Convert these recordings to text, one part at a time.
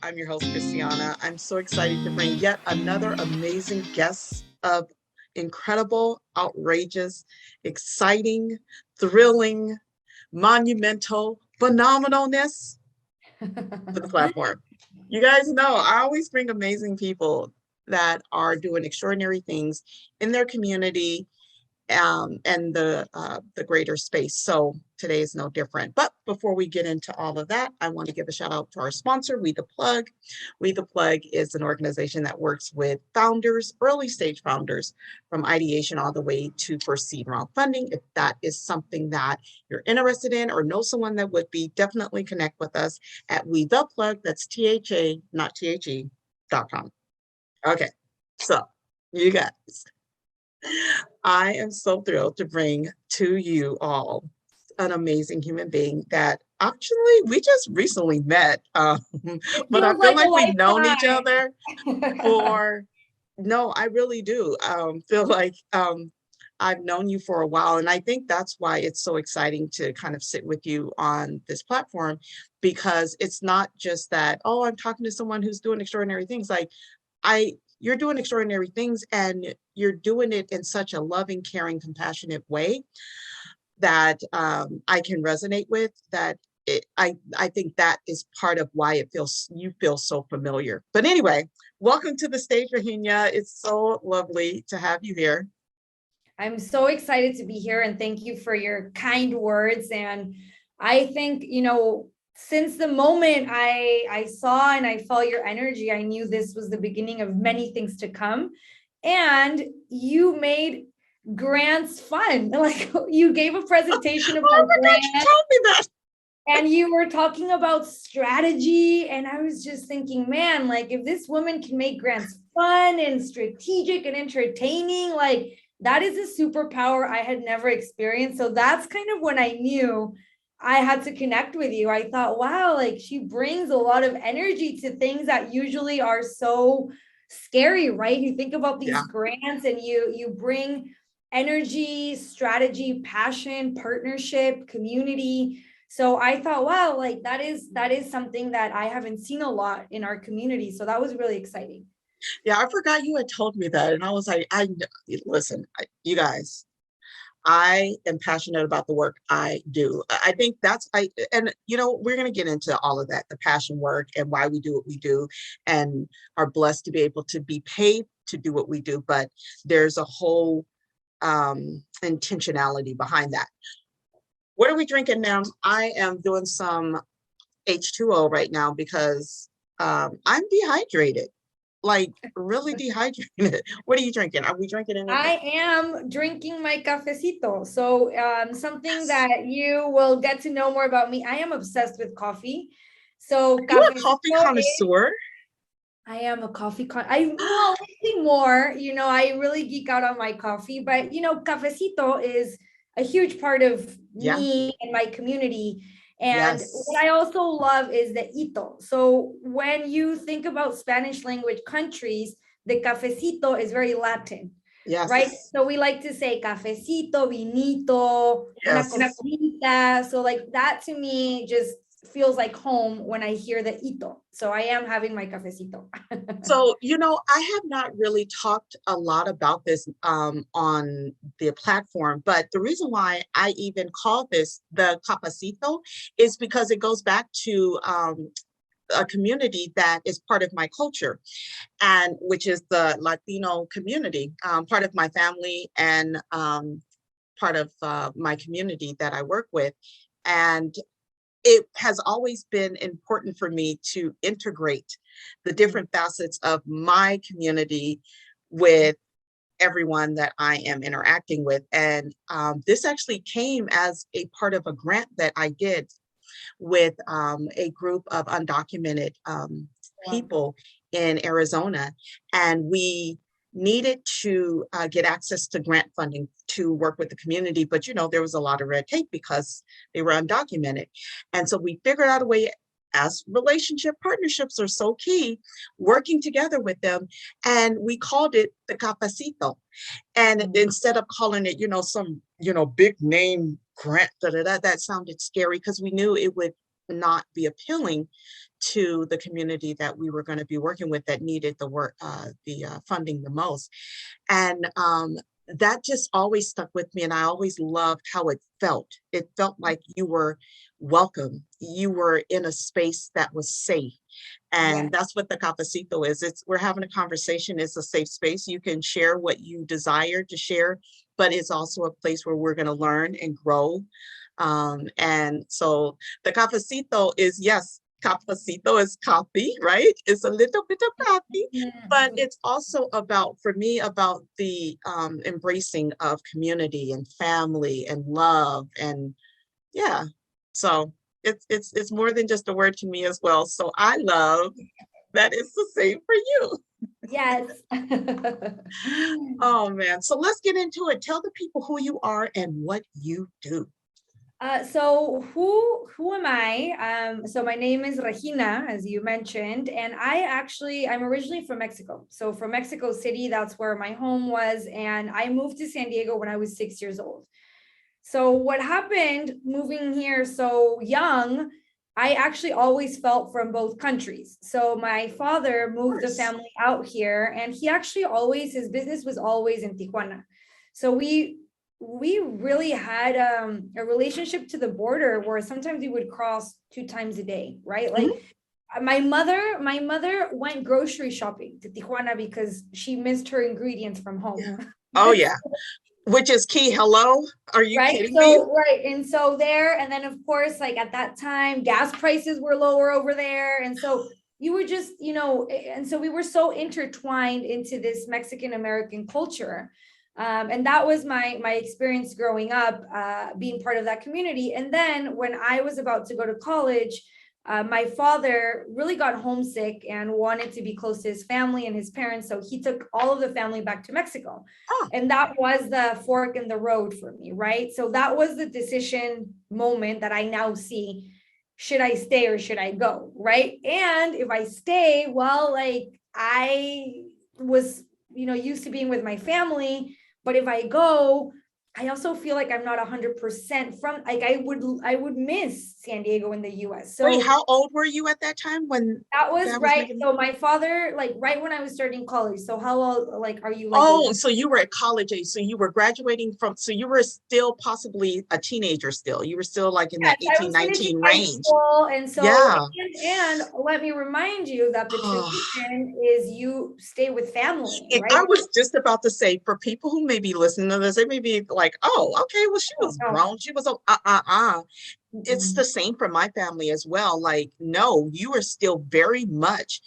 I'm your host, Christiana. I'm so excited to bring yet another amazing guest of incredible, outrageous, exciting, thrilling, monumental, phenomenalness to the platform. You guys know I always bring amazing people that are doing extraordinary things in their community and the greater space. So today is no different. But before we get into all of that, I want to give a shout out to our sponsor, We the Plug. We the Plug is an organization that works with founders, early stage founders, from ideation all the way to first seed round funding. If that is something that you're interested in or know someone that would be, definitely connect with us at We the Plug. That's THA, not THE.com. Okay, so you guys. I am so thrilled to bring to you all an amazing human being that actually we just recently met, but I feel like we've known each other for, no, I really do feel like I've known you for a while. And I think that's why it's so exciting to kind of sit with you on this platform, because it's not just that, oh, I'm talking to someone who's doing extraordinary things. Like you're doing extraordinary things and you're doing it in such a loving, caring, compassionate way that I can resonate with, that I think that is part of why you feel so familiar. But anyway, welcome to the stage, Regina. It's so lovely to have you here. I'm so excited to be here, and thank you for your kind words. And I think, since the moment I saw and I felt your energy, I knew this was the beginning of many things to come. And you made grants fun. Like, you gave a presentation about oh my God, you told me that. And you were talking about strategy. And I was just thinking, man, like, if this woman can make grants fun and strategic and entertaining, like, that is a superpower I had never experienced. So that's kind of when I knew I had to connect with you. I thought, wow, like, she brings a lot of energy to things that usually are so scary, right? You think about these grants and you bring energy, strategy, passion, partnership, community. So I thought, wow, like that is something that I haven't seen a lot in our community. So that was really exciting. Yeah, I forgot you had told me that. And I was like, listen, you guys, I am passionate about the work I do. I think we're going to get into all of that, the passion work and why we do what we do, and are blessed to be able to be paid to do what we do. But there's a whole intentionality behind that. What are we drinking now? I am doing some H2O right now because I'm dehydrated. Like really dehydrated. What are you drinking? Are we drinking anything? I am drinking my cafecito. So something that you will get to know more about me. I am obsessed with coffee. So you're a coffee connoisseur. I am a coffee I think more, I really geek out on my coffee, but cafecito is a huge part of me and my community. And what I also love is the ito. So when you think about Spanish language countries, the cafecito is very Latin, right? So we like to say cafecito, vinito, una cosita. So like that to me just feels like home when I hear the ito. So I am having my cafecito. So, I have not really talked a lot about this on the platform, but the reason why I even call this the cafecito is because it goes back to a community that is part of my culture, and which is the Latino community, part of my family and part of my community that I work with. And it has always been important for me to integrate the different facets of my community with everyone that I am interacting with. And this actually came as a part of a grant that I did with a group of undocumented people in Arizona. And we needed to get access to grant funding to work with the community. But, there was a lot of red tape because they were undocumented. And so we figured out a way, as relationship partnerships are so key, working together with them. And we called it the Cafecito. And instead of calling it, some, big name grant, that sounded scary, because we knew it would not be appealing to the community that we were going to be working with that needed the work, the funding the most. And that just always stuck with me. And I always loved how it felt. It felt like you were welcome. You were in a space that was safe. Yeah. And that's what the Cafecito is. We're having a conversation. It's a safe space. You can share what you desire to share, but it's also a place where we're going to learn and grow. And so the Cafecito is, yes, Cafecito is coffee, right? It's a little bit of coffee, but it's also about, for me, about the embracing of community and family and love. And yeah, so it's more than just a word to me as well. So I love that it's the same for you. Yes. Oh man. So let's get into it. Tell the people who you are and what you do. So who am I? So my name is Regina, as you mentioned, and I'm originally from Mexico. So from Mexico City, that's where my home was, and I moved to San Diego when I was 6 years old. So what happened moving here so young, I actually always felt from both countries. So my father moved the family out here, and he actually his business was always in Tijuana. So we really had a relationship to the border where sometimes we would cross 2 times a day, right? Like my mother went grocery shopping to Tijuana because she missed her ingredients from home. Yeah. Oh yeah. Which is key. Hello? Are you Right. kidding me? So, right. And so there, and then of course, like at that time, gas prices were lower over there. And so you were just, and so we were so intertwined into this Mexican American culture. And that was my experience growing up, being part of that community. And then when I was about to go to college, my father really got homesick and wanted to be close to his family and his parents. So he took all of the family back to Mexico. Oh. And that was the fork in the road for me, right? So that was the decision moment that I now see. Should I stay or should I go, right? And if I stay, well, like I was, used to being with my family. But if I go, I also feel like I'm not 100% from, like I would miss San Diego in the US. So wait, how old were you at that time when that was Dad was right. making? So my father, like right when I was starting college. So how old, like, are you like? Oh, so you were at college age. So you were graduating from, so you were still possibly a teenager still. You were still like in that Yes, I 18, was finishing 19 high range. school. And so, Yeah. and let me remind you that the tradition is you stay with family, right? I was just about to say, for people who may be listening to this, they may be like, oh, okay, well, she was No. grown. She was, It's the same for my family as well. Like, no, you are still very much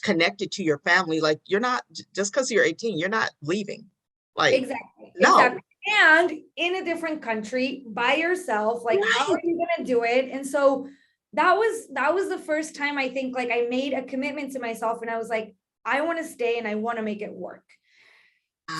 connected to your family. Like, you're not, just because you're 18, you're not leaving. Like, Exactly. no. Exactly. And in a different country by yourself, like how are you gonna do it? And so that was the first time I think like I made a commitment to myself and I was like, I want to stay and I want to make it work.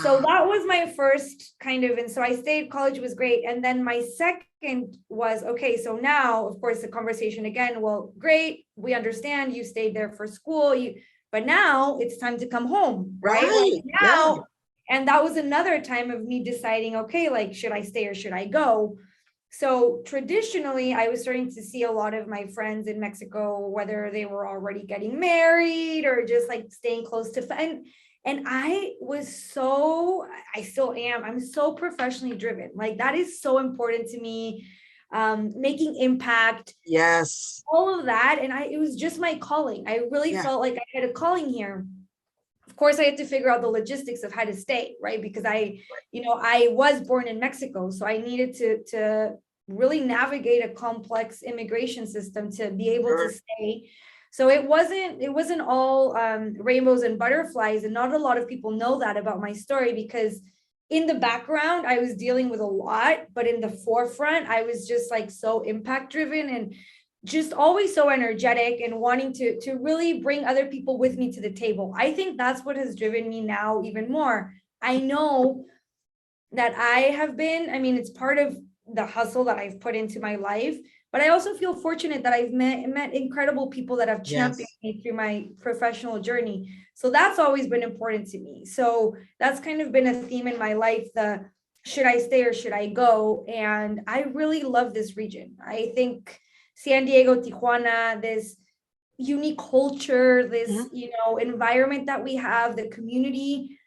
So that was my first kind of, and so I stayed, college was great. And then my second was, okay, so now, of course, the conversation again, well, great, we understand you stayed there for school, but now it's time to come home, right? Like now, and that was another time of me deciding, okay, like, should I stay or should I go? So traditionally, I was starting to see a lot of my friends in Mexico, whether they were already getting married or just like staying close to, and I still am, I'm so professionally driven. Like that is so important to me. Making impact. Yes. All of that. And it was just my calling. I really felt like I had a calling here. Of course, I had to figure out the logistics of how to stay, right? Because I was born in Mexico. So I needed to really navigate a complex immigration system to be able to stay. So it wasn't all rainbows and butterflies, and not a lot of people know that about my story, because in the background I was dealing with a lot, but in the forefront I was just like so impact driven and just always so energetic and wanting to really bring other people with me to the table. I think that's what has driven me now even more. I know that it's part of the hustle that I've put into my life, but I also feel fortunate that I've met incredible people that have championed me through my professional journey. So that's always been important to me. So that's kind of been a theme in my life, the should I stay or should I go? And I really love this region. I think San Diego, Tijuana, this unique culture, this, environment that we have, the community.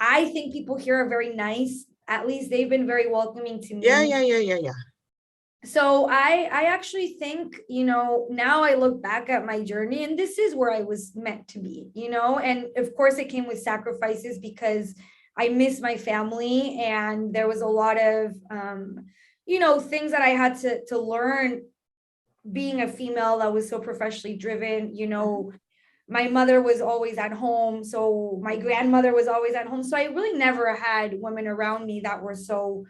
I think people here are very nice. At least they've been very welcoming to me. Yeah. So I actually think, now I look back at my journey and this is where I was meant to be, and of course it came with sacrifices because I miss my family and there was a lot of, things that I had to learn being a female that was so professionally driven. My mother was always at home. So my grandmother was always at home. So I really never had women around me that were so,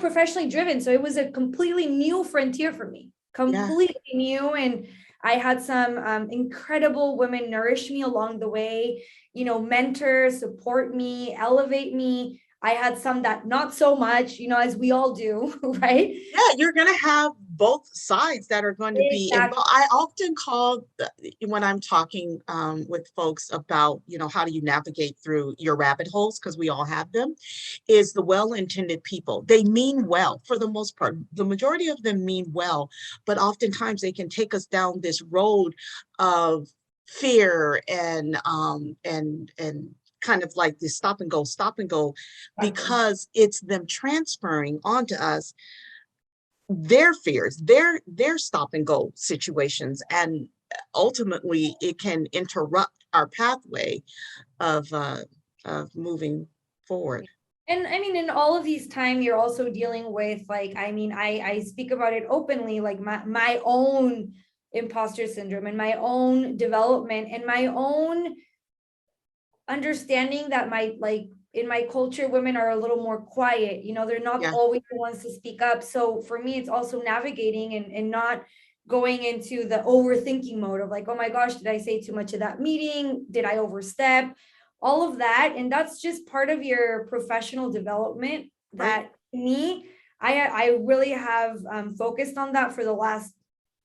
professionally driven. So it was a completely new frontier for me, completely new. And I had some incredible women nourish me along the way, mentor, support me, elevate me. I had some that not so much, as we all do, right? Yeah, you're going to have both sides that are going to be involved. I often call, when I'm talking with folks about, how do you navigate through your rabbit holes, because we all have them, is the well-intended people. They mean well for the most part. The majority of them mean well, but oftentimes they can take us down this road of fear and kind of like this stop and go, because it's them transferring onto us their fears, their stop and go situations, and ultimately it can interrupt our pathway of moving forward. And I mean, in all of these time, you're also dealing with, like, I speak about it openly, like my own imposter syndrome and my own development and my own understanding that in my culture, women are a little more quiet, they're not always the ones to speak up. So for me, it's also navigating and not going into the overthinking mode of like, oh my gosh, did I say too much at that meeting? Did I overstep? All of that. And that's just part of your professional development that me, I really have focused on that for the last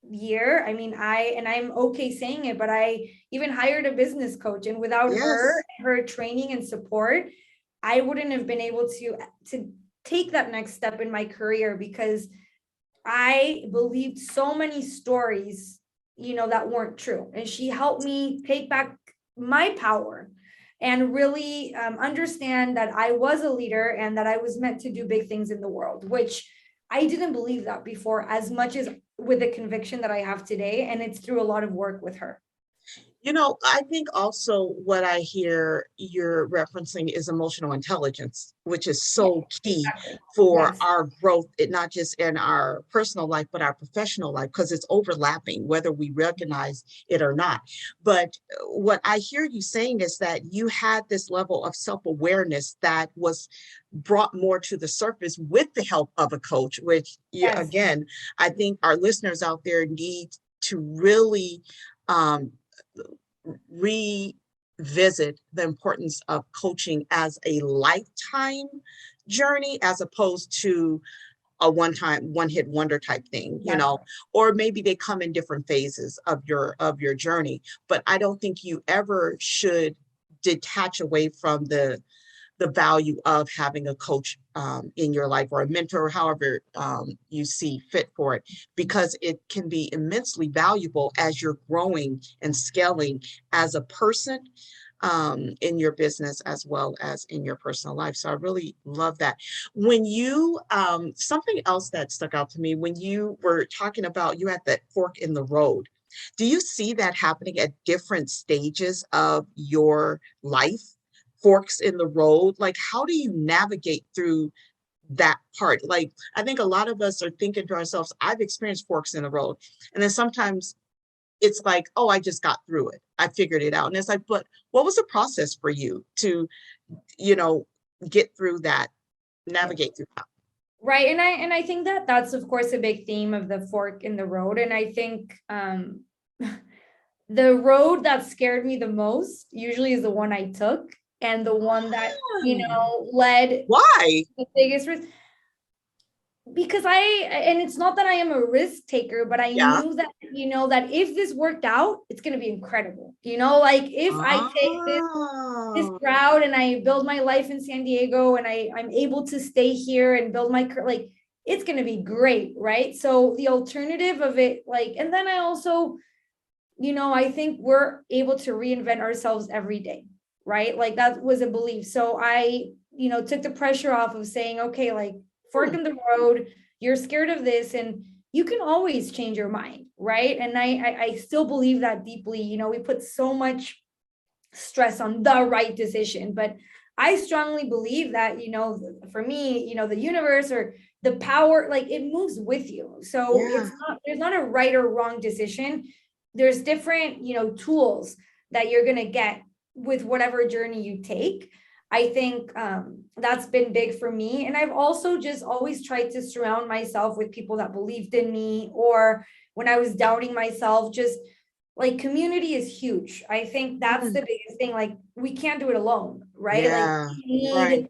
year. I mean, I'm okay saying it, but I even hired a business coach, and without her training and support, I wouldn't have been able to take that next step in my career, because I believed so many stories, that weren't true. And she helped me take back my power and really understand that I was a leader and that I was meant to do big things in the world, which I didn't believe that before as much as with the conviction that I have today. And it's through a lot of work with her. I think also what I hear you're referencing is emotional intelligence, which is so key for our growth, not just in our personal life, but our professional life, because it's overlapping, whether we recognize it or not. But what I hear you saying is that you had this level of self-awareness that was brought more to the surface with the help of a coach, which, again, I think our listeners out there need to really revisit the importance of coaching as a lifetime journey, as opposed to a one hit wonder type thing, or maybe they come in different phases of your journey. But I don't think you ever should detach away from the value of having a coach in your life, or a mentor, however you see fit for it, because it can be immensely valuable as you're growing and scaling as a person in your business as well as in your personal life. So I really love that. When you, something else that stuck out to me, when you were talking about you had that fork in the road, do you see that happening at different stages of your life? Forks in the road, like how do you navigate through that part? Like, I think a lot of us are thinking to ourselves, I've experienced forks in the road, and then sometimes it's like, oh, I just got through it, I figured it out. And it's like, but what was the process for you to get through that, navigate through that? Right. And I think that that's of course a big theme of the fork in the road. And I think the road that scared me the most usually is the one I took, and the one that, led Why? the biggest risk. Because and it's not that I am a risk taker, but I knew that, that if this worked out, it's going to be incredible. Like if I take this route and I build my life in San Diego and I'm able to stay here and build my, like, it's going to be great, right? So the alternative of it, like, and then I also, I think we're able to reinvent ourselves every day, right? Like that was a belief. So I, took the pressure off of saying, okay, like fork in the road, you're scared of this, and you can always change your mind, right? And I still believe that deeply. We put so much stress on the right decision, but I strongly believe that, for me, the universe or the power, like it moves with you. So Yeah. there's not a right or wrong decision. There's different, tools that you're going to get with whatever journey you take. I think that's been big for me. And I've also just always tried to surround myself with people that believed in me, or when I was doubting myself, just like community is huge. I think that's the biggest thing. Like we can't do it alone, right? Like Yeah. we Right. need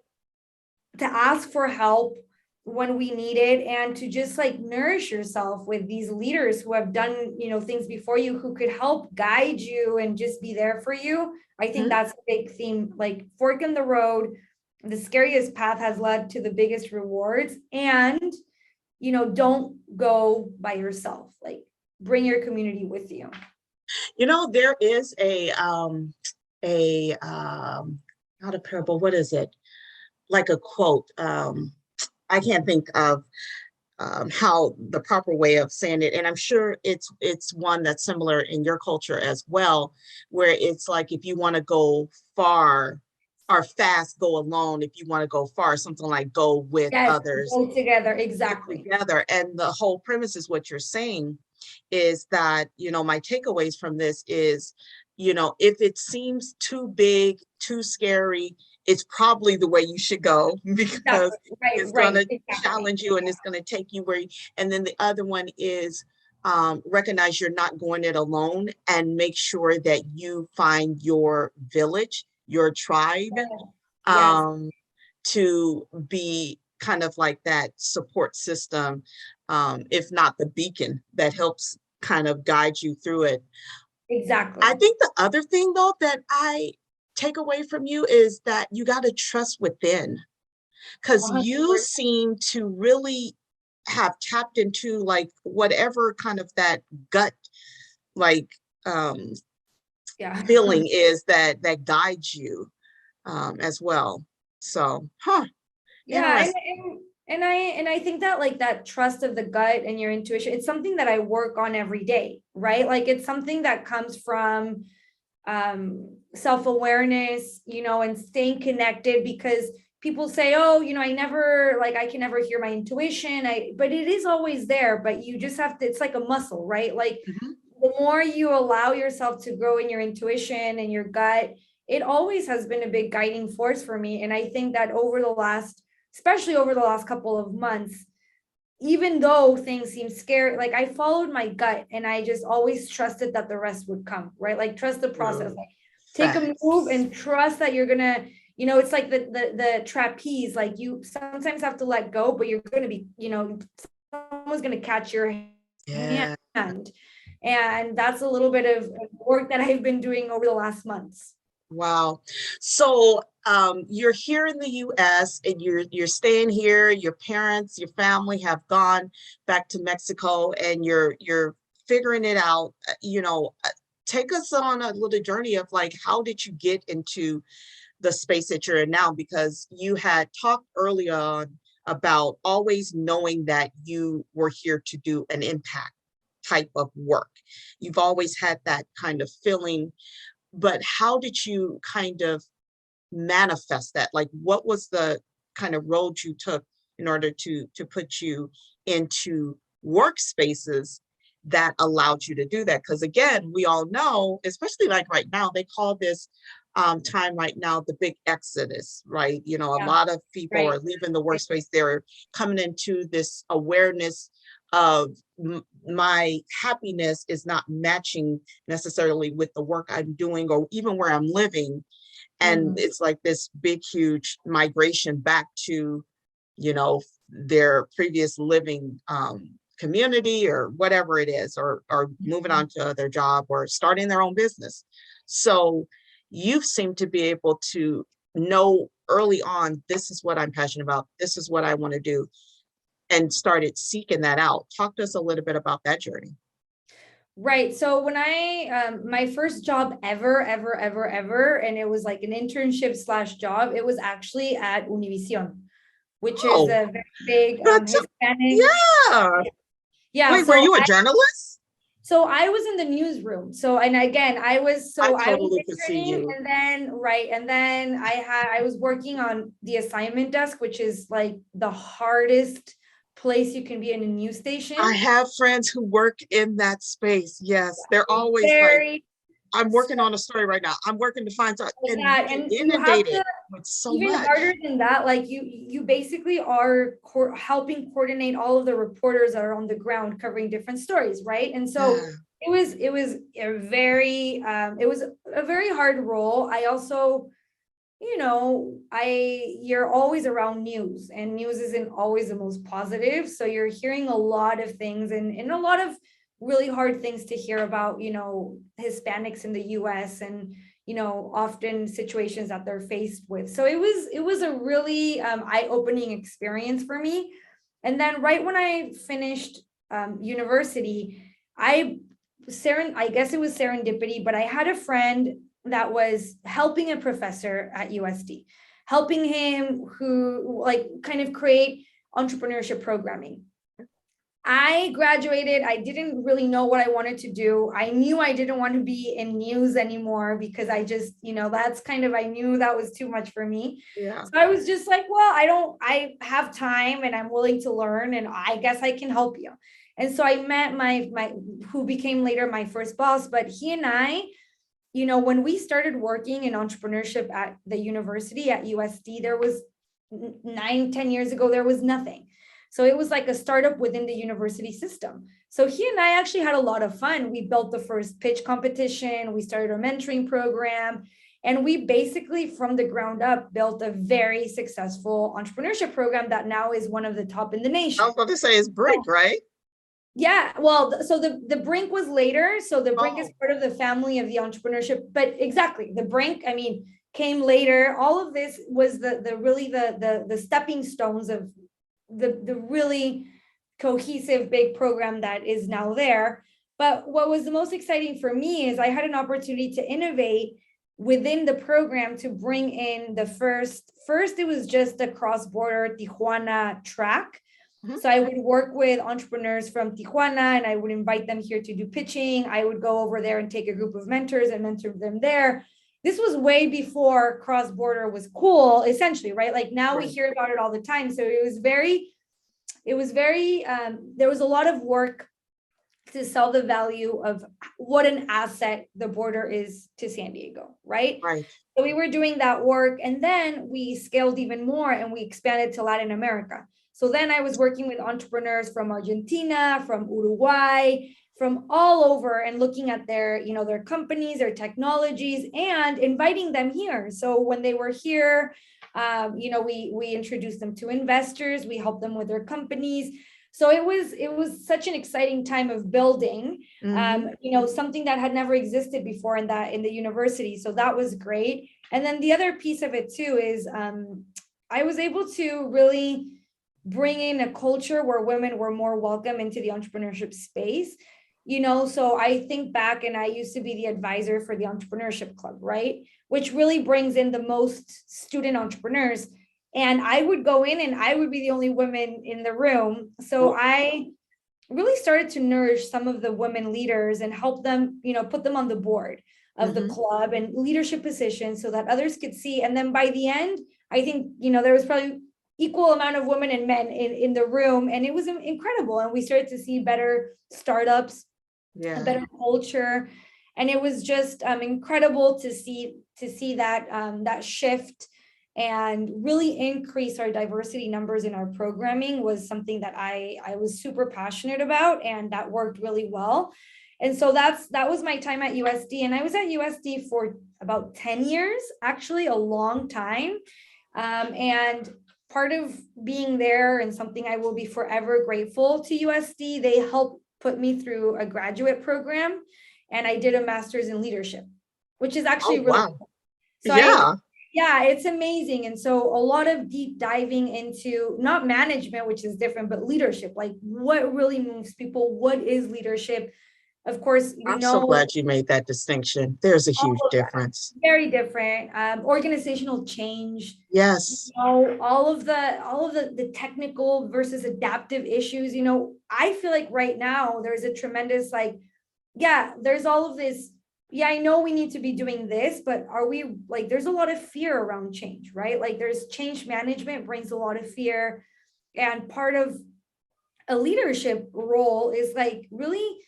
to ask for help when we need it, and to just like nourish yourself with these leaders who have done, things before you, who could help guide you and just be there for you. I think that's a big theme, like fork in the road. The scariest path has led to the biggest rewards. And, don't go by yourself, like bring your community with you. There is not a parable, what is it? Like a quote. I can't think of how the proper way of saying it. And I'm sure it's one that's similar in your culture as well, where it's like, if you want to go far or fast, go alone. If you want to go far, something like go with Yes, others. go together. Exactly. Together. And the whole premise is what you're saying is that, my takeaways from this is, if it seems too big, too scary, it's probably the way you should go, because Exactly. it's going to Exactly. challenge you and it's going to take you where and then the other one is recognize you're not going it alone, and make sure that you find your village, your tribe, Yes, to be kind of like that support system, if not the beacon that helps kind of guide you through it. exactly. I think the other thing, though, that I take away from you is that you got to trust within, because you 100%. seem to really have tapped into like whatever kind of that gut like Yeah. feeling is that guides you as well. So, Yeah. And, interesting. and and I think that like that trust of the gut and your intuition, it's something that I work on every day, right? Like it's something that comes from self-awareness, and staying connected, because people say, oh, I can never hear my intuition. But it is always there, but you just have to, it's like a muscle, right? Like Mhm. the more you allow yourself to grow in your intuition and your gut, it always has been a big guiding force for me. And I think that especially over the last couple of months, even though things seem scary, like I followed my gut and I just always trusted that the rest would come, right? Like trust the process, True. like take a move Facts. and trust that you're gonna, it's like the trapeze, like you sometimes have to let go, but you're gonna be, someone's gonna catch your Yeah. hand. And that's a little bit of work that I've been doing over the last months. Wow. So you're here in the US and you're staying here. Your parents, your family have gone back to Mexico, and you're figuring it out. Take us on a little journey of like, how did you get into the space that you're in now? Because you had talked early on about always knowing that you were here to do an impact type of work. You've always had that kind of feeling, but how did you kind of manifest that? Like, what was the kind of road you took in order to put you into workspaces that allowed you to do that? Because again, we all know, especially like right now, they call this time right now the big exodus, right? A Yeah, lot of people right. are leaving the workspace. They're coming into this awareness of my happiness is not matching necessarily with the work I'm doing or even where I'm living. And Mhm. it's like this big, huge migration back to, their previous living community or whatever it is, or moving on to their job or starting their own business. So you seem to be able to know early on, this is what I'm passionate about. This is what I want to do. and started seeking that out. Talk to us a little bit about that journey. Right. So when I, my first job ever, and it was like an internship slash job, it was actually at Univision, which is Oh, a very big Hispanic. yeah. Yeah. Wait, were you a journalist? So I was in the newsroom. So, and again, I was Totally could see interning, you. and then, right. And then I was working on the assignment desk, which is like the hardest place you can be in a news station. I have friends who work in that space. Yes. They're always like, Very, I'm working on a story right now. I'm working to find something, and yeah, you're and you have inundated to, with so even much. harder than that, like you basically are helping coordinate all of the reporters that are on the ground covering different stories, right? And so Yeah. it was a very it was a very hard role. I also, you know, you're always around news, and news isn't always the most positive, so you're hearing a lot of things, and a lot of really hard things to hear about, you know, Hispanics in the US, and you know, often situations that they're faced with. So it was a really eye-opening experience for me. And then right when I finished university, I guess it was serendipity, but I had a friend that was helping a professor at USD, helping him who like kind of create entrepreneurship programming. I graduated. I didn't really know what I wanted to do. I knew I didn't want to be in news anymore because I just, you know, that's kind of, I knew that was too much for me. Yeah. So I was just like, well, I have time and I'm willing to learn, and I guess I can help you. And so I met my who became later my first boss, but he and I, you know, when we started working in entrepreneurship at the university at USD, there was 9-10 years ago, there was nothing. So it was like a startup within the university system. So he and I actually had a lot of fun. We built the first pitch competition. We started a mentoring program. And we basically, from the ground up, built a very successful entrepreneurship program that now is one of the top in the nation. I was going to say it's Brink, right? Yeah, well, so the Brink was later. So the Brink is part of the family of the entrepreneurship, but exactly, the Brink, I mean, came later. All of this was the really the stepping stones of the really cohesive big program that is now there. But what was the most exciting for me is I had an opportunity to innovate within the program to bring in the first it was just a cross-border Tijuana track. So I would work with entrepreneurs from Tijuana, and I would invite them here to do pitching. I would go over there and take a group of mentors and mentor them there. This was way before cross-border was cool, essentially, right? Like now we hear about it all the time. So it was very, there was a lot of work to sell the value of what an asset the border is to San Diego, right? Right. So we were doing that work, and then we scaled even more and we expanded to Latin America. So then I was working with entrepreneurs from Argentina, from Uruguay, from all over, and looking at their, you know, their companies, their technologies, and inviting them here. So when they were here, you know, we introduced them to investors, we helped them with their companies. So it was such an exciting time of building, you know, something that had never existed before in the university. So that was great. And then the other piece of it too is I was able to really bring in a culture where women were more welcome into the entrepreneurship space. You know, so I think back, and I used to be the advisor for the Entrepreneurship Club, right? Which really brings in the most student entrepreneurs. And I would go in and I would be the only woman in the room. So I really started to nourish some of the women leaders and help them, you know, put them on the board of the club and leadership positions so that others could see. And then by the end, I think, you know, there was probably equal amount of women and men in the room. And it was incredible. And we started to see better startups, a better culture. And it was just incredible to see that that shift and really increase our diversity numbers in our programming was something that I was super passionate about, and that worked really well. And so that was my time at USD, and I was at USD for about 10 years, actually a long time. And part of being there, and something I will be forever grateful to USD, they helped put me through a graduate program, and I did a master's in leadership, which is actually really cool. So Yeah, it's amazing. And so a lot of deep diving into not management, which is different, but leadership, like what really moves people, what is leadership? Of course, I'm so glad you made that distinction. There's a huge all of that, difference. very different. Organizational change, Yes. all of the technical versus adaptive issues. I feel like right now there's a tremendous yeah, there's all of this. Yeah, I know we need to be doing this, but are we there's a lot of fear around change, right? Like there's change management brings a lot of fear. And part of a leadership role is really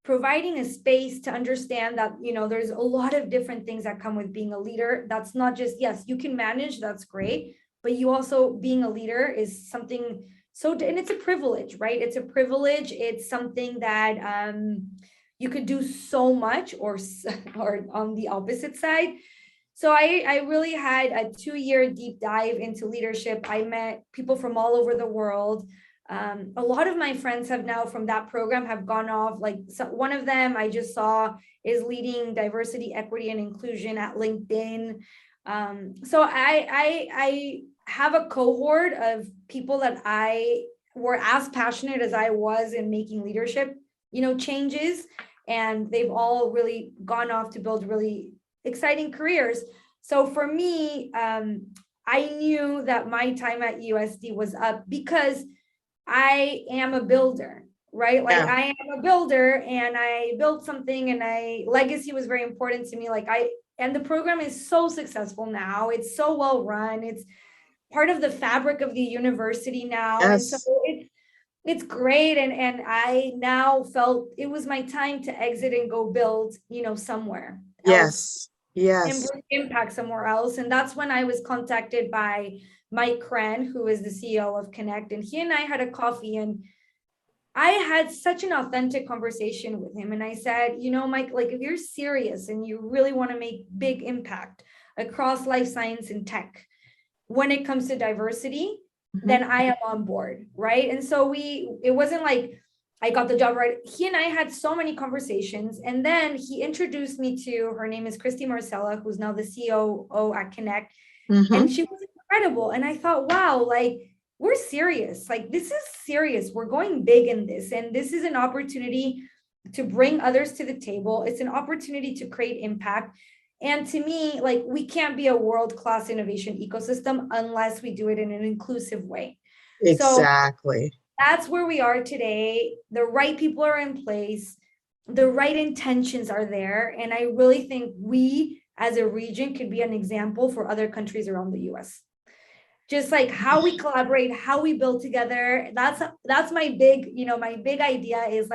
providing a space to understand that, there's a lot of different things that come with being a leader. That's not just, yes, you can manage, that's great, but you also being a leader is something and it's a privilege, right? It's a privilege. It's something that you could do so much or on the opposite side. So I really had a 2-year deep dive into leadership. I met people from all over the world. A lot of my friends have now from that program have gone off. One of them I just saw is leading diversity, equity, and inclusion at LinkedIn. So I have a cohort of people that I were as passionate as I was in making leadership, changes, and they've all really gone off to build really exciting careers. So for me, I knew that my time at USD was up because I am a builder, right? Yeah. I am a builder and I built something, and legacy was very important to me. And the program is so successful now. It's so well run. It's part of the fabric of the university now. And so Yes. it's great. And I now felt it was my time to exit and go build, somewhere else Yes. and Yes. bring impact somewhere else. And that's when I was contacted by Mike Kren, who is the CEO of Connect. And he and I had a coffee, and I had such an authentic conversation with him. And I said, Mike, if you're serious and you really want to make big impact across life science and tech, when it comes to diversity, then I am on board, right? And so it wasn't like I got the job right. He and I had so many conversations, and then he introduced me to, her name is Christy Marcella, who's now the COO at Connect, and she was incredible. And I thought, wow, we're serious. This is serious. We're going big in this, and this is an opportunity to bring others to the table. It's an opportunity to create impact. And to me, we can't be a world-class innovation ecosystem unless we do it in an inclusive way. Exactly. So that's where we are today. The right people are in place. The right intentions are there. And I really think we as a region could be an example for other countries around the US. Just how we collaborate, how we build together. That's my big, my big idea is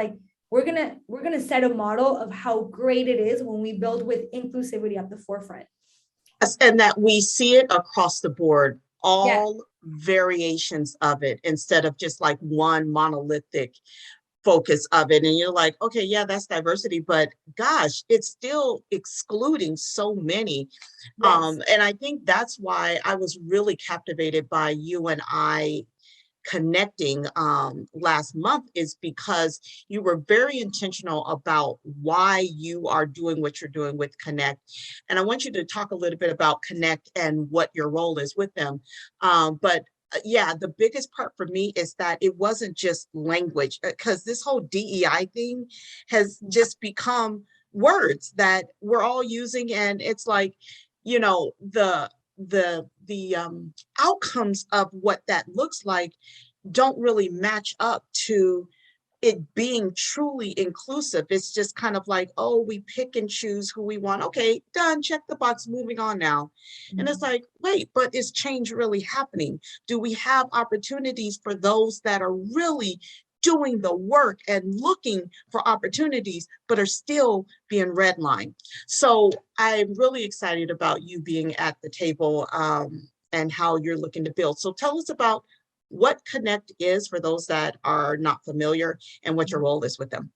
we're gonna set a model of how great it is when we build with inclusivity at the forefront. Yes, and that we see it across the board, Yes. all variations of it, instead of just one monolithic focus of it. And you're like, okay, yeah, that's diversity, but gosh, it's still excluding so many. Yes. And I think that's why I was really captivated by you and I connecting last month, is because you were very intentional about why you are doing what you're doing with Connect. And I want you to talk a little bit about Connect and what your role is with them. But yeah, the biggest part for me is that it wasn't just language, because this whole DEI thing has just become words that we're all using. And it's the outcomes of what that looks like don't really match up to it being truly inclusive. It's just kind of oh, we pick and choose who we want. Okay, done, check the box, moving on now. And it's wait, but is change really happening? Do we have opportunities for those that are really doing the work and looking for opportunities, but are still being redlined? So I'm really excited about you being at the table and how you're looking to build. So tell us about what Connect is for those that are not familiar, and what your role is with them.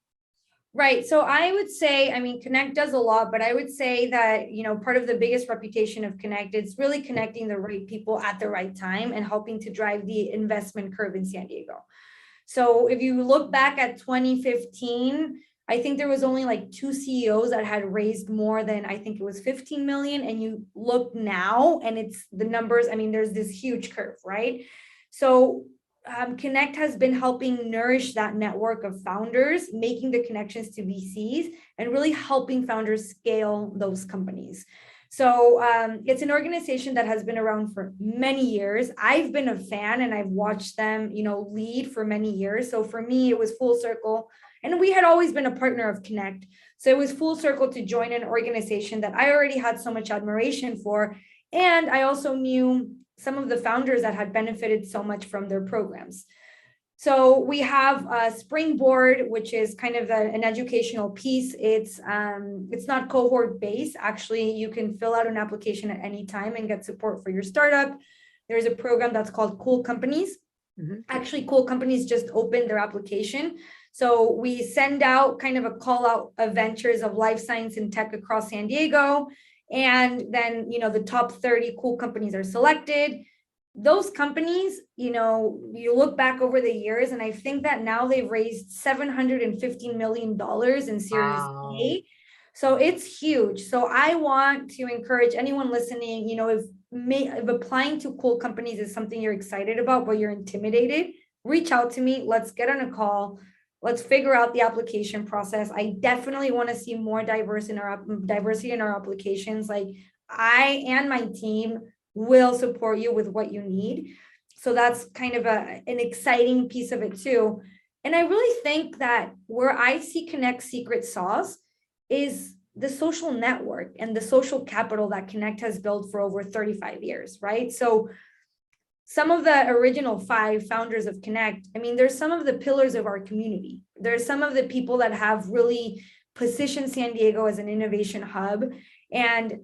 Right. So I would say, Connect does a lot, but I would say that, part of the biggest reputation of Connect is really connecting the right people at the right time and helping to drive the investment curve in San Diego. So if you look back at 2015, I think there was only like 2 CEOs that had raised more than, I think it was 15 million. And you look now and it's the numbers, I mean, there's this huge curve, right? So Connect has been helping nourish that network of founders, making the connections to VCs and really helping founders scale those companies. So it's an organization that has been around for many years. I've been a fan and I've watched them, lead for many years. So for me, it was full circle. And we had always been a partner of Connect. So it was full circle to join an organization that I already had so much admiration for. And I also knew some of the founders that had benefited so much from their programs. So we have a Springboard, which is kind of an educational piece. It's not cohort based. Actually, you can fill out an application at any time and get support for your startup. There's a program that's called Cool Companies. Mm-hmm. Actually, Cool Companies just opened their application. So we send out kind of a call out of ventures of life science and tech across San Diego. And then, the top 30 cool companies are selected. Those companies, you look back over the years, and I think that now they've raised $750 million in Series A. So it's huge. So I want to encourage anyone listening, if applying to cool companies is something you're excited about, but you're intimidated, reach out to me. Let's get on a call. Let's figure out the application process. I definitely want to see more diversity in our applications. Like I and my team will support you with what you need. So that's kind of an exciting piece of it too. And I really think that where I see Connect's secret sauce is the social network and the social capital that Connect has built for over 35 years, right? So some of the original 5 founders of Connect, I mean, there's some of the pillars of our community. There's some of the people that have really positioned San Diego as an innovation hub. And,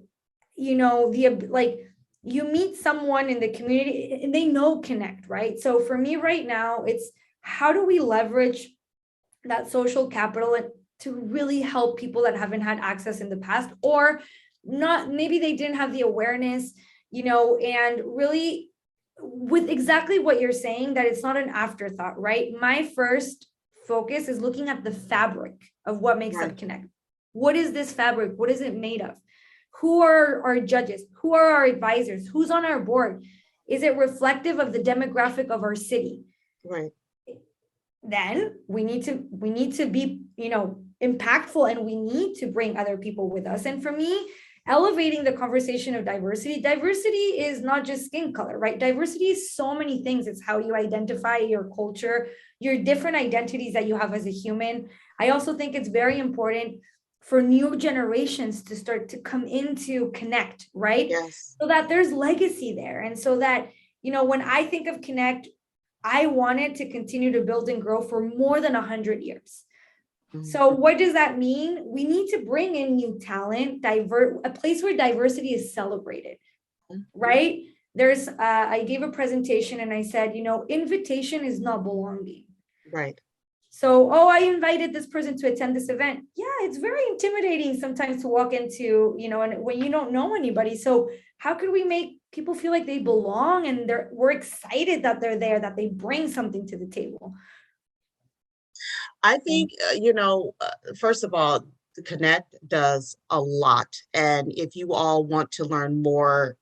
you meet someone in the community and they know Connect, right? So for me right now, it's how do we leverage that social capital to really help people that haven't had access in the past, or not, maybe they didn't have the awareness, and really with exactly what you're saying, that it's not an afterthought, right? My first focus is looking at the fabric of what makes up Connect. What is this fabric? What is it made of? Who are our judges? Who are our advisors? Who's on our board? Is it reflective of the demographic of our city? Right. Then we need to be, impactful, and we need to bring other people with us. And for me, elevating the conversation of diversity is not just skin color, right? Diversity is so many things. It's how you identify your culture, your different identities that you have as a human. I also think it's very important for new generations to start to come into Connect, right? Yes. So that there's legacy there. And so that, when I think of Connect, I want it to continue to build and grow for more than 100 years. Mm-hmm. So what does that mean? We need to bring in new talent, a place where diversity is celebrated, mm-hmm. right? There's, I gave a presentation and I said, invitation is not belonging. Right. So, I invited this person to attend this event. Yeah, it's very intimidating sometimes to walk into, and when you don't know anybody. So how could we make people feel like they belong and we're excited that they're there, that they bring something to the table? I think, first of all, the Connect does a lot. And if you all want to learn more,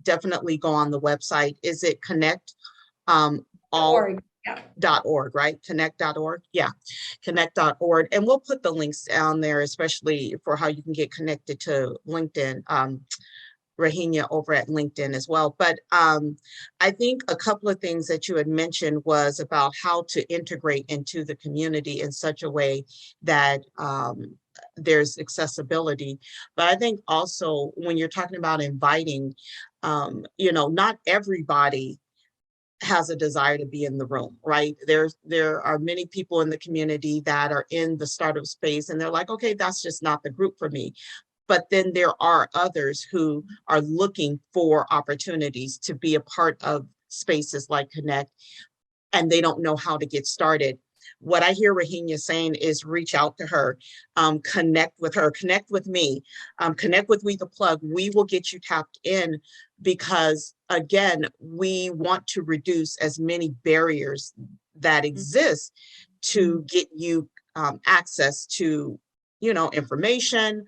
definitely go on the website. Is it Connect? Org. Yeah. .org, right? Connect.org. Yeah. Connect.org. And we'll put the links down there, especially for how you can get connected to LinkedIn. Regina over at LinkedIn as well. But I think a couple of things that you had mentioned was about how to integrate into the community in such a way that there's accessibility. But I think also when you're talking about inviting, not everybody has a desire to be in the room, right? There are many people in the community that are in the startup space and they're like, okay, that's just not the group for me. But then there are others who are looking for opportunities to be a part of spaces like Connect, and they don't know how to get started. What I hear Regina saying is reach out to her, connect with her, connect with me, connect with We the Plug. We will get you tapped in because, again, we want to reduce as many barriers that exist to get you access to, information,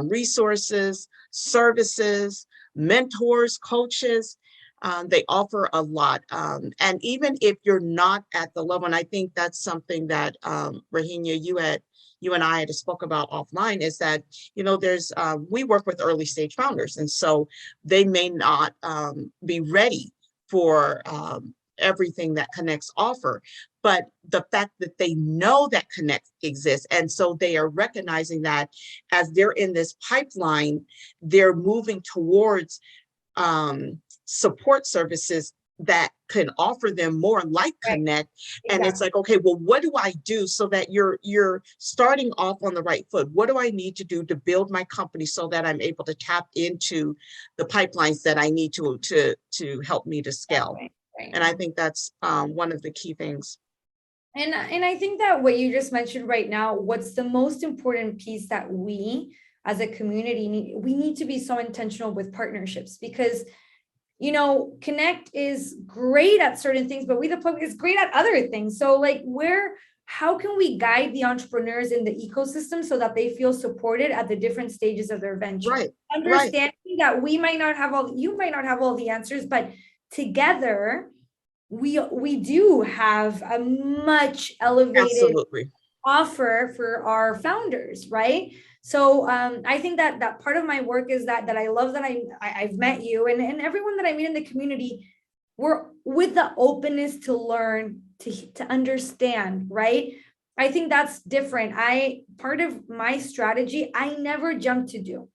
resources, services, mentors, coaches. They offer a lot. And even if you're not at the level, and I think that's something that, Regina, you and I had spoke about offline, is that, we work with early stage founders. And so they may not be ready for everything that Connects offer. But the fact that they know that Connect exists, and so they are recognizing that as they're in this pipeline, they're moving towards support services that can offer them more like Connect. And it's like, okay, well, what do I do so that you're starting off on the right foot? What do I need to do to build my company so that I'm able to tap into the pipelines that I need to help me to scale? And I think that's one of the key things. And I think that what you just mentioned right now, what's the most important piece that we as a community we need to be so intentional with partnerships, because Connect is great at certain things, but We the Plug is great at other things. So like how can we guide the entrepreneurs in the ecosystem so that they feel supported at the different stages of their venture? Right. Understanding that you might not have all the answers, but together we do have a much elevated Absolutely. offer for our founders, right? So I think that part of my work is that I love that I've met you and everyone that I meet in the community. We're with the openness to learn, to understand, right? I think that's different. Part of my strategy, I never jumped to do.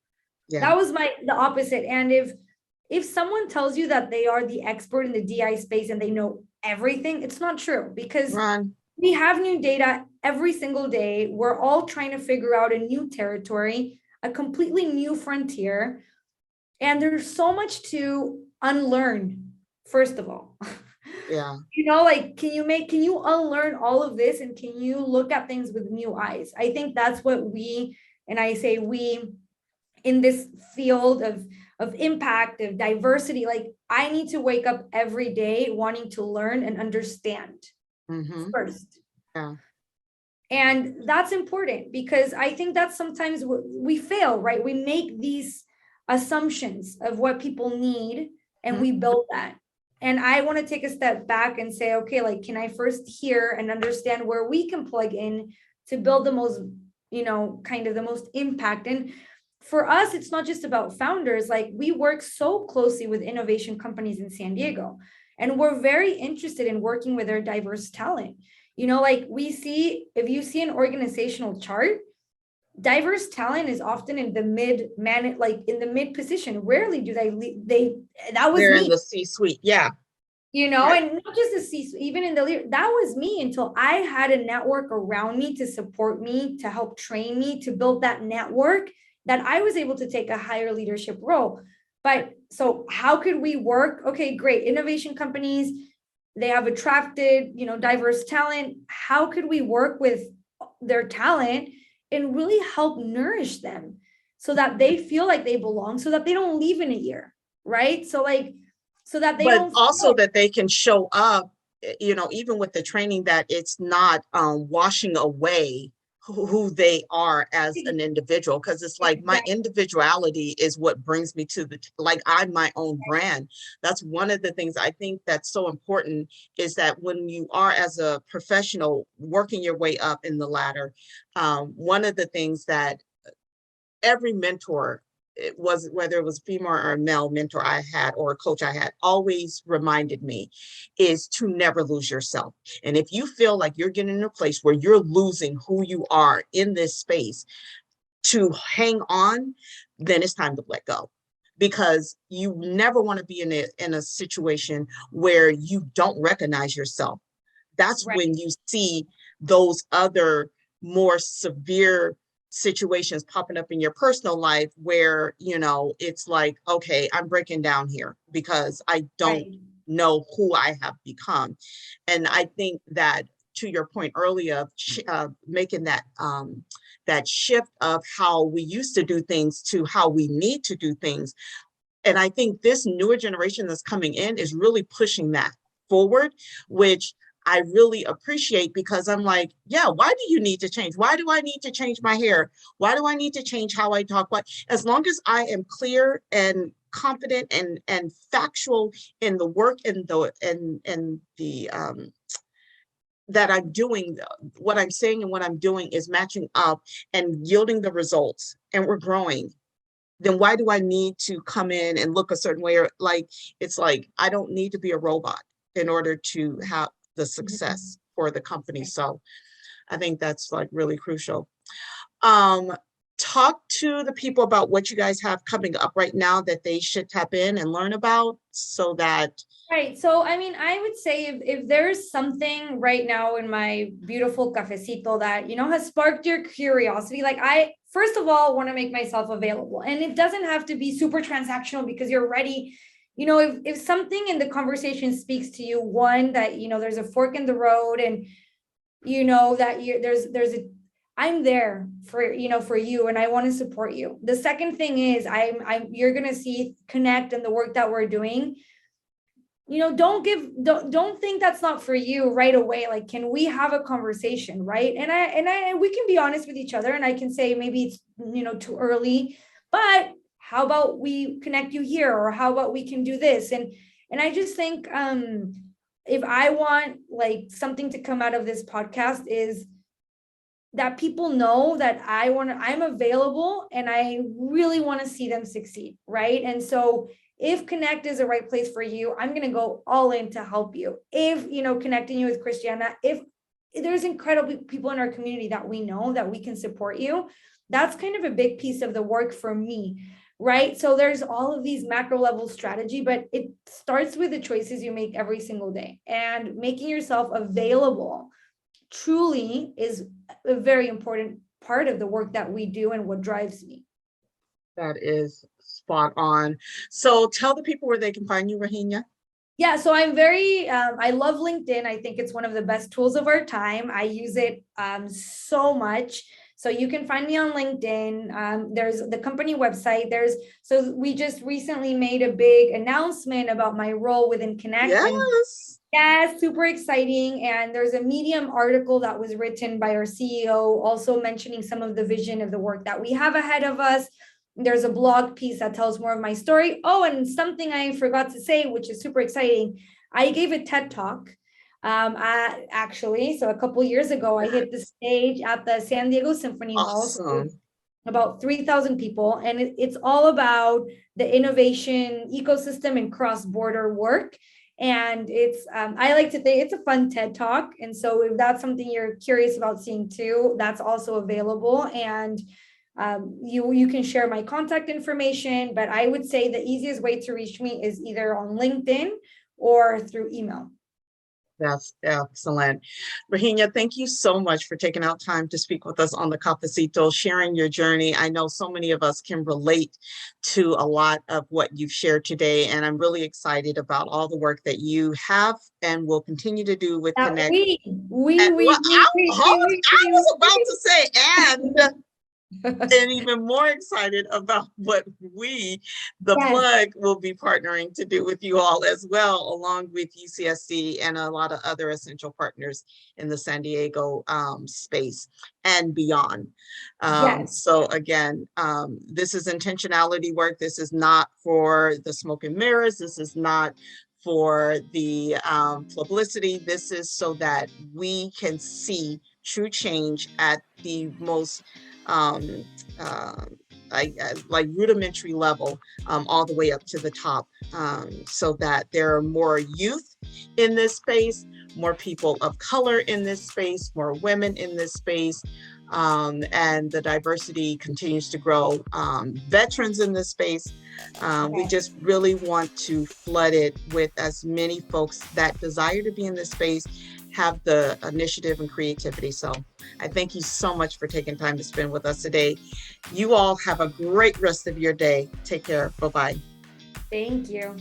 Yeah. That was the opposite. And if someone tells you that they are the expert in the DI space and they know everything, it's not true, because we have new data every single day. We're all trying to figure out a new territory, a completely new frontier. And there's so much to unlearn, first of all. Yeah. Can you unlearn all of this, and can you look at things with new eyes? I think that's what we in this field of impact, of diversity, I need to wake up every day wanting to learn and understand first. Yeah. And that's important, because I think that sometimes we fail, right? We make these assumptions of what people need and we build that. And I want to take a step back and say, okay, can I first hear and understand where we can plug in to build the most, kind of the most impact. And for us, it's not just about founders. We work so closely with innovation companies in San Diego, and we're very interested in working with their diverse talent. If you see an organizational chart, diverse talent is often in the mid position. Rarely do they're in the C-suite. Yeah. Right. And not just the C-suite, even in the leader, that was me until I had a network around me to support me, to help train me, to build that network, that I was able to take a higher leadership role. But so how could we work? Okay, great. Innovation companies, they have attracted, diverse talent. How could we work with their talent and really help nourish them so that they feel like they belong, so that they don't leave in a year, right? So that they don't also that they can show up, even with the training, that it's not washing away who they are as an individual, because it's like my individuality is what brings me to I'm my own brand. That's one of the things I think that's so important, is that when you are, as a professional, working your way up in the ladder, one of the things that every mentor, whether it was female or a male mentor I had, or a coach I had, always reminded me, is to never lose yourself. And if you feel like you're getting in a place where you're losing who you are in this space, to hang on, then it's time to let go. Because you never want to be in a situation where you don't recognize yourself. That's when you see those other more severe situations popping up in your personal life, where it's like, okay, I'm breaking down here because I don't know who I have become. And I think that, to your point earlier, making that shift of how we used to do things to how we need to do things, and I think this newer generation that's coming in is really pushing that forward, which I really appreciate, because I'm like, yeah, why do you need to change? Why do I need to change my hair? Why do I need to change how I talk? Why? As long as I am clear and confident and factual in the work and the that I'm doing, what I'm saying and what I'm doing is matching up and yielding the results, and we're growing, then why do I need to come in and look a certain way? Or like, it's like, I don't need to be a robot in order to have the success for the company. So I think that's like really crucial. Talk to the people about what you guys have coming up right now that they should tap in and learn about, so that. Right. So, I mean, I would say if there's something right now in my beautiful cafecito that, has sparked your curiosity, like I, first of all, want to make myself available. And it doesn't have to be super transactional because you're ready. If something in the conversation speaks to you, one, that, there's a fork in the road, and, that there's a, I'm there for you, and I want to support you. The second thing is you're going to see Connect and the work that we're doing. Don't think that's not for you right away. Like, can we have a conversation, right? And we can be honest with each other, and I can say maybe it's too early, but how about we connect you here, or how about we can do this? And I just think if I want like something to come out of this podcast is that people know that I'm available, and I really want to see them succeed, right? And so if Connect is the right place for you, I'm going to go all in to help you. If, connecting you with Christiana, if there's incredible people in our community that we know that we can support you, that's kind of a big piece of the work for me, right? So there's all of these macro level strategy, but it starts with the choices you make every single day, and making yourself available truly is a very important part of the work that we do and what drives me. That is spot on. So tell the people where they can find you, Regina. Yeah, so I love LinkedIn. I think it's one of the best tools of our time. I use it so much. So you can find me on LinkedIn. There's the company website. So we just recently made a big announcement about my role within Connect. Yes. Yeah, super exciting. And there's a Medium article that was written by our CEO, also mentioning some of the vision of the work that we have ahead of us. There's a blog piece that tells more of my story. Oh, and something I forgot to say, which is super exciting. I gave a TED Talk. Actually, so a couple years ago, I hit the stage at the San Diego Symphony Hall. Awesome. About 3,000 people. And it's all about the innovation ecosystem and cross-border work. And it's, I like to think it's a fun TED Talk. And so if that's something you're curious about seeing too, that's also available. And you can share my contact information, but I would say the easiest way to reach me is either on LinkedIn or through email. That's excellent. Regina, thank you so much for taking out time to speak with us on the Cafecito, sharing your journey. I know so many of us can relate to a lot of what you've shared today, and I'm really excited about all the work that you have and will continue to do with Connect. I was about to say, and even more excited about what the plug will be partnering to do with you all as well, along with UCSC and a lot of other essential partners in the San Diego space and beyond. So again, this is intentionality work. This is not for the smoke and mirrors. This is not for the publicity. This is so that we can see true change at the most like rudimentary level, all the way up to the top, so that there are more youth in this space, more people of color in this space, more women in this space, and the diversity continues to grow. Veterans in this space, we just really want to flood it with as many folks that desire to be in this space, have the initiative and creativity. So I thank you so much for taking time to spend with us today. You all have a great rest of your day. Take care. Bye-bye. Thank you.